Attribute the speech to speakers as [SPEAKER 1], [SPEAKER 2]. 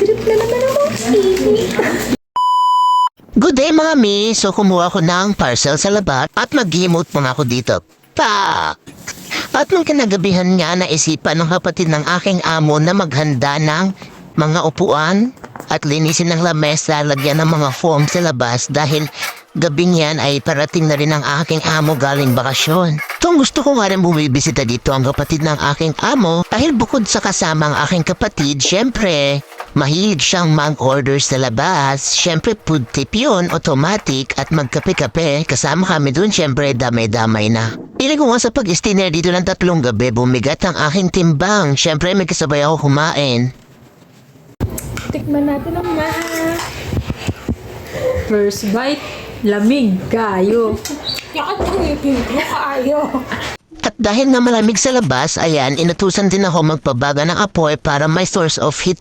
[SPEAKER 1] trip na naman ako sili.
[SPEAKER 2] Good day mga mi! So kumuha ko ng parcel sa labat at mag-emote muna ako dito. Pak! At nung kinagabihan nga naisipan ng kapatid ng aking amo na maghanda ng mga upuan at linisin ng lamesa, lagyan ng mga foam sa labas dahil gabing yan ay parating na rin ang aking amo galing bakasyon. Kung gusto ko nga rin bumibisita dito ang kapatid ng aking amo dahil bukod sa kasama ang aking kapatid, syempre, mahilig siyang mag-order sa labas. Syempre, food tip yun, automatic at magkape-kape. Kasama kami dun, syempre, damay-damay na. Pili ko nga sa pag-istiner dito ng 3 gabi, bumigat ang aking timbang. Syempre, may kasabay ako kumain.
[SPEAKER 1] Tikman natin ang first bite, lamig kayo. Yakot ang ngipin ko, kayo.
[SPEAKER 2] At dahil na malamig sa labas, ayan, inutusan din ako magpabaga ng apoy para may source of heat